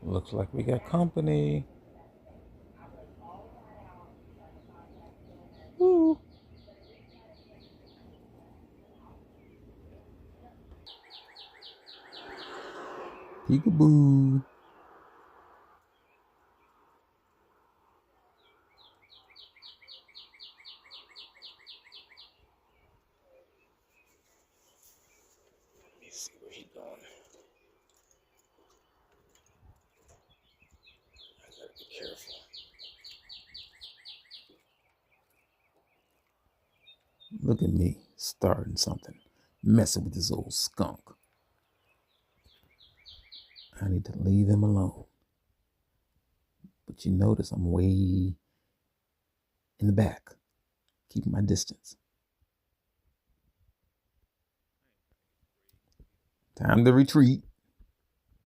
Looks like we got company. Woo. Peekaboo. Let me see where he's going. I gotta be careful. Look at me starting something, messing with this old skunk. I need to leave him alone. But you notice I'm way in the back, keeping my distance. Time to retreat.